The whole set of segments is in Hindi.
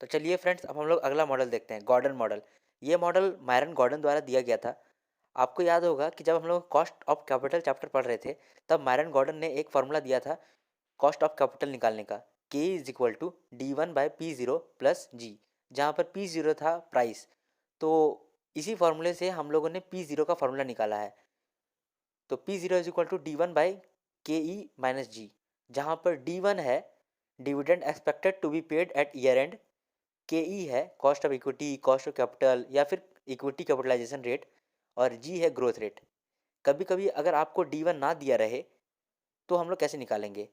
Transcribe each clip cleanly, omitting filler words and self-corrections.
तो चलिए फ्रेंड्स, अब हम लोग अगला मॉडल देखते हैं, गॉर्डन मॉडल। ये मॉडल मायरन गॉर्डन द्वारा दिया गया था। आपको याद होगा कि जब हम लोग कॉस्ट ऑफ कैपिटल चैप्टर पढ़ रहे थे, तब मायरन गॉर्डन ने एक फार्मूला दिया था कॉस्ट ऑफ कैपिटल निकालने का, K is equal to D one by P zero plus g, जहाँ पर पी ज़ीरो था प्राइस। तो इसी फार्मूले से हम लोगों ने पी ज़ीरो का फार्मूला निकाला है। तो p zero is equal to D one by के ई माइनस जी, जहाँ पर डी वन है dividend expected to be paid at year end, k e है cost of equity, cost of capital या फिर इक्विटी कैपिटलाइजेशन रेट, और जी है ग्रोथ रेट। कभी कभी अगर आपको डी वन ना दिया रहे तो हम लोग कैसे निकालेंगे?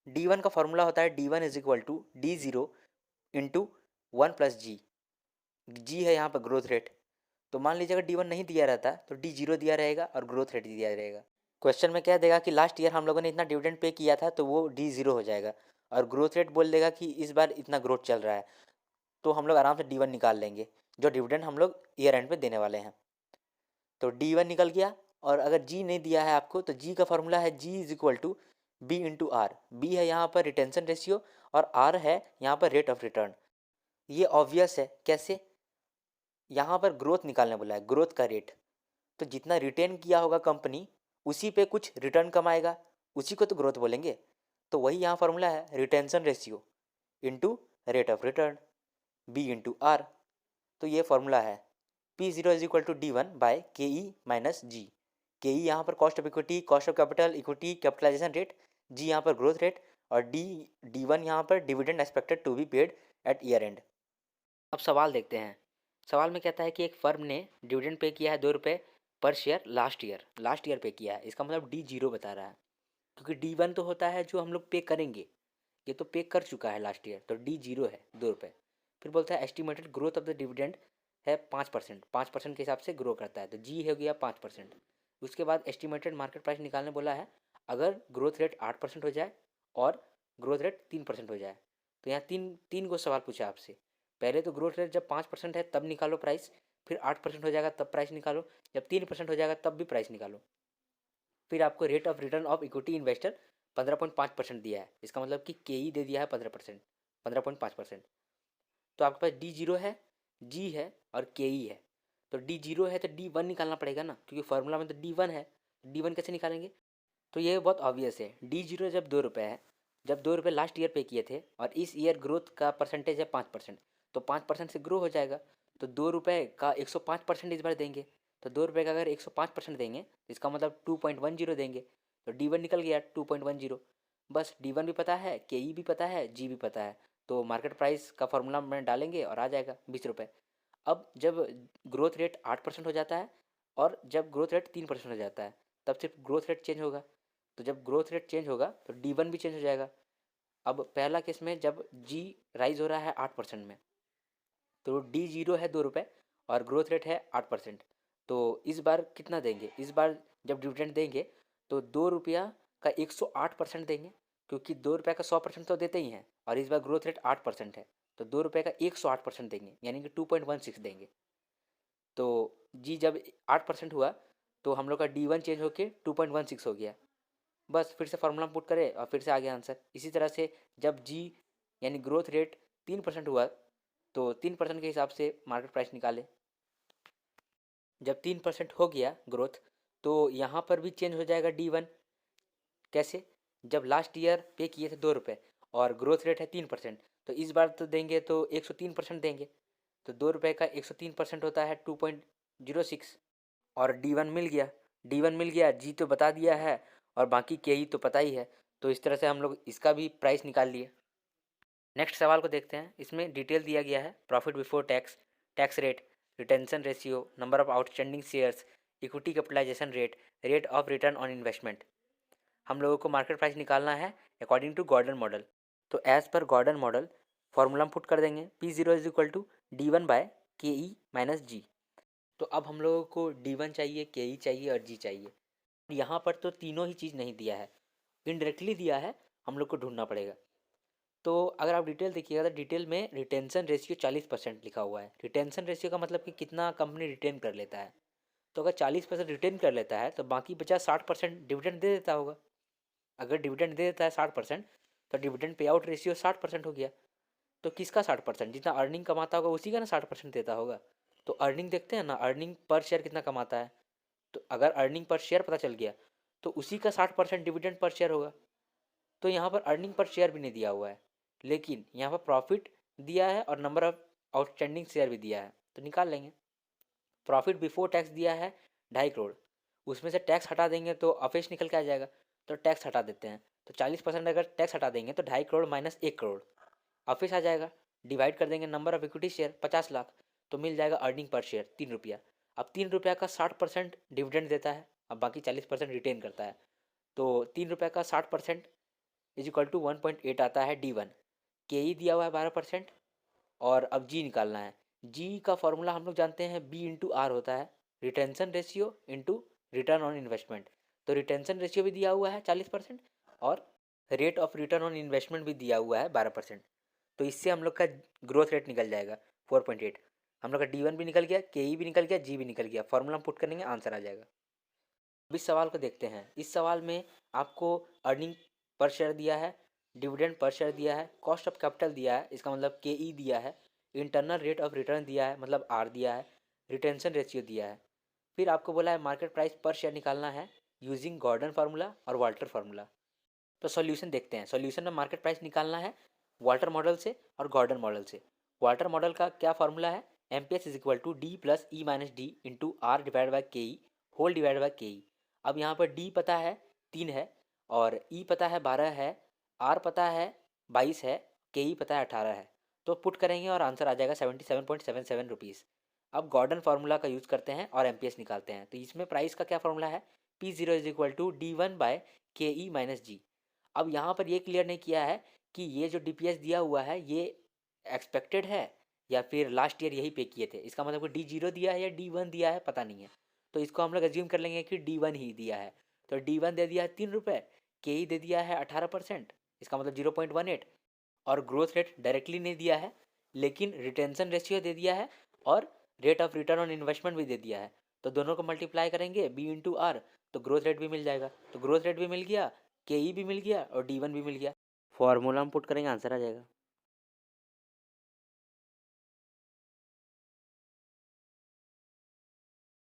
डी वन का फॉर्मूला होता है D one is equal to D zero into one plus g. G है यहाँ पर ग्रोथ रेट। तो मान लीजिए अगर डी वन नहीं दिया रहता तो डी जीरो दिया रहेगा और ग्रोथ रेट दिया रहेगा। क्वेश्चन में कह देगा कि लास्ट ईयर हम लोगों ने इतना डिविडेंड पे किया था, तो वो डी जीरो हो जाएगा, और ग्रोथ रेट बोल देगा कि इस बार इतना ग्रोथ चल रहा है। तो हम लोग आराम से डी वन निकाल लेंगे, जो डिविडेंड हम लोग ईयर एंड पे देने वाले हैं। तो डी वन निकल गया। और अगर जी नहीं दिया है आपको, तो जी का फॉर्मूला है G is equal to B into R. B है यहाँ पर रिटेंशन रेशियो और आर है यहाँ पर रेट ऑफ रिटर्न। ये ऑब्वियस है, कैसे? यहाँ पर ग्रोथ निकालने बोला है, ग्रोथ का रेट। तो जितना रिटेन किया होगा कंपनी, उसी पे कुछ रिटर्न कमाएगा, उसी को तो ग्रोथ बोलेंगे। तो वही यहाँ फॉर्मूला है, retention ratio into rate of return, B into R. तो ये फॉर्मूला है P zero is equal to D one by K E minus G. K E यहाँ पर cost of equity, cost of capital, equity capitalisation rate, G यहाँ पर ग्रोथ रेट, और डी डी वन यहाँ पर dividend expected to be paid at year end. अब सवाल देखते हैं। सवाल में कहता है कि एक फर्म ने डिविडेंड पे किया है 2 रुपये पर शेयर लास्ट ईयर पे किया है। इसका मतलब डी जीरो बता रहा है, क्योंकि डी वन तो होता है जो हम लोग पे करेंगे, ये तो पे कर चुका है लास्ट ईयर, तो डी जीरो है 2 रुपये। फिर बोलता है estimated growth of the dividend है 5%, 5% के हिसाब से ग्रो करता है, तो जी हो गया 5%। उसके बाद एस्टिमेटेड मार्केट प्राइस निकालने बोला है, अगर ग्रोथ रेट 8% हो जाए और ग्रोथ रेट 3% हो जाए। तो यहाँ तीन तीन को सवाल पूछा आपसे। पहले तो ग्रोथ रेट जब 5% है तब निकालो प्राइस, फिर 8% हो जाएगा तब प्राइस निकालो, जब 3% हो जाएगा तब भी प्राइस निकालो। फिर आपको rate of return of equity investor 15.5% दिया है, इसका मतलब कि के ई दे दिया है 15%, 15.5%। तो आपके पास डी जीरो है, जी है और के ई है। तो डी जीरो है तो डी वन निकालना पड़ेगा ना, क्योंकि फार्मूला में तो डी वन है। डी वन कैसे निकालेंगे? तो ये बहुत ऑब्वियस है। डी जीरो जब 2 रुपये है, जब 2 रुपये लास्ट ईयर पे किए थे और इस ईयर ग्रोथ का परसेंटेज है 5%, तो 5% से ग्रो हो जाएगा। तो 2 रुपये का 105% इस बार देंगे। तो 2 रुपये का अगर 105% देंगे तो इसका मतलब 2.10 देंगे। तो डी वन निकल गया 2.10। बस डी वन भी पता है, के ई भी पता है, जी भी पता है। तो मार्केट प्राइस का फॉर्मूला में डालेंगे और आ जाएगा 20 रुपये। अब जब ग्रोथ रेट 8% हो जाता है और जब ग्रोथ रेट 3% हो जाता है, तब सिर्फ ग्रोथ रेट चेंज होगा। तो जब ग्रोथ रेट चेंज होगा तो डी वन भी चेंज हो जाएगा। अब पहला केस में जब जी राइज हो रहा है 8% में, तो डी जीरो है 2 रुपये और ग्रोथ रेट है 8%। तो इस बार कितना देंगे? इस बार जब डिविडेंड देंगे तो 2 रुपया का 108% देंगे, क्योंकि 2 रुपये का 100% तो देते ही हैं, और इस बार ग्रोथ रेट 8% है, तो 2 रुपये का 108% देंगे, यानी कि 2.16 देंगे। तो जी जब 8% हुआ तो हम लोग का डी वन चेंज होके 2.16 हो गया। बस फिर से फार्मूला पुट करें और फिर से आ गया आंसर। इसी तरह से जब जी यानी ग्रोथ रेट 3% हुआ, तो 3% के हिसाब से मार्केट प्राइस निकाले। जब 3% हो गया ग्रोथ, तो यहाँ पर भी चेंज हो जाएगा डी वन। कैसे? जब लास्ट ईयर पे किए थे 2 रुपये और ग्रोथ रेट है 3%, तो इस बार तो देंगे तो 103% देंगे। तो 2 रुपये का 103% होता है 2.06। और डी वन मिल गया, डी वन मिल गया, जी तो बता दिया है और बाकी के ही तो पता ही है। तो इस तरह से हम लोग इसका भी प्राइस निकाल लिए। नेक्स्ट सवाल को देखते हैं। इसमें डिटेल दिया गया है profit before tax, tax rate, retention ratio, number of outstanding shares, equity capitalisation rate, rate of return on investment. हम लोगों को मार्केट प्राइस निकालना है अकॉर्डिंग टू गॉर्डन मॉडल। तो एज पर गॉर्डन मॉडल फॉर्मूला में पुट कर देंगे P zero is equal to D one by K E minus जी। तो अब हम लोगों को डी वन चाहिए, के ई चाहिए और जी चाहिए। यहाँ पर तो तीनों ही चीज़ नहीं दिया है, इनडायरेक्टली दिया है, हम लोग को ढूंढना पड़ेगा। तो अगर आप डिटेल देखिएगा तो डिटेल में रिटेंशन रेशियो 40% लिखा हुआ है। रिटेंशन रेशियो का मतलब कि कितना कंपनी रिटेन कर लेता है। तो अगर 40% रिटेन कर लेता है तो बाकी बचा 60% डिविडेंड दे देता होगा। अगर डिविडेंड दे देता है 60%, तो डिविडेंड पे आउट रेशियो 60% हो गया। तो किसका 60%? जितना अर्निंग कमाता होगा उसी का ना 60% देता होगा। तो अर्निंग देखते हैं ना, अर्निंग पर शेयर कितना कमाता है। तो अगर अर्निंग पर शेयर पता चल गया तो उसी का 60% डिविडेंड पर शेयर होगा। तो यहाँ पर अर्निंग पर शेयर भी नहीं दिया हुआ है, लेकिन यहाँ पर प्रॉफिट दिया है और नंबर ऑफ आउटस्टैंडिंग शेयर भी दिया है, तो निकाल लेंगे। प्रॉफिट बिफोर टैक्स दिया है 2.5 करोड़, उसमें से टैक्स हटा देंगे तो अफेश निकल के आ जाएगा, तो टैक्स हटा देते हैं। तो 40% अगर टैक्स हटा देंगे तो 2.5 करोड़ माइनस 1 करोड़ अफेश आ जाएगा। डिवाइड कर देंगे number of equity share 50 lakh, तो मिल जाएगा अर्निंग पर शेयर 3 रुपया। अब 3 रुपया का 60% डिविडेंड देता है, अब बाकी 40% रिटेन करता है। तो 3 रुपये का 60% इज इक्वल टू 1.8 आता है D1। के ई दिया हुआ है 12%। और अब जी निकालना है। जी का फॉर्मूला हम लोग जानते हैं, बी इंटू आर होता है, retention ratio into return on investment. तो रिटेंशन रेशियो भी दिया हुआ है 40% और rate of return on investment भी दिया हुआ है 12%। तो इससे हम लोग का ग्रोथ रेट निकल जाएगा 4.8। हम लोग का D1 भी निकल गया, के ई भी निकल गया, जी भी निकल गया। फॉर्मूला हम पुट करेंगे, आंसर आ जाएगा। अब इस सवाल को देखते हैं। इस सवाल में आपको अर्निंग पर शेयर दिया है, डिविडेंड पर शेयर दिया है, कॉस्ट ऑफ कैपिटल दिया है, इसका मतलब के ई दिया है, इंटरनल रेट ऑफ रिटर्न दिया है मतलब आर दिया है, रिटेंशन रेशियो दिया है। फिर आपको बोला है मार्केट प्राइस पर शेयर निकालना है यूजिंग गॉर्डन फार्मूला और वाल्टर फार्मूला। तो सॉल्यूशन देखते हैं। सॉल्यूशन में मार्केट प्राइस निकालना है वाल्टर मॉडल से और गॉर्डन मॉडल से। वाल्टर मॉडल का क्या फार्मूला है, M P S is equal to D plus E minus D into R divide by के ई होल डिवाइड बाई के ई। अब यहाँ पर डी पता है 3 है और ई पता है 12 है, आर पता है 22 है, के ई पता है 18 है। तो पुट करेंगे और आंसर आ जाएगा 77.77 रुपीज़। अब गॉर्डन फार्मूला का यूज़ करते हैं और एम पी एस निकालते हैं। तो इसमें प्राइस का क्या फार्मूला है, P zero is equal to D one by K E minus जी। अब यहाँ पर ये क्लियर नहीं किया है कि ये जो डी पी एस दिया हुआ है ये एक्सपेक्टेड है या फिर लास्ट ईयर यही पे किए थे। इसका मतलब डी जीरो दिया है या डी वन दिया है पता नहीं है। तो इसको हम लोग एज्यूम कर लेंगे कि डी वन ही दिया है। तो डी वन दे दिया है 3 रुपये, के ही दे दिया है 18%, इसका मतलब 0.18। और ग्रोथ रेट डायरेक्टली नहीं दिया है लेकिन रिटेंशन रेशियो दे दिया है और rate of return on investment भी दे दिया है। तो दोनों को मल्टीप्लाई करेंगे बी इंटू आर, तो ग्रोथ रेट भी मिल जाएगा। तो ग्रोथ रेट भी मिल गया, के ई भी मिल गया और डी वन भी मिल गया। फॉर्मूला हम पुट करेंगे, आंसर आ जाएगा।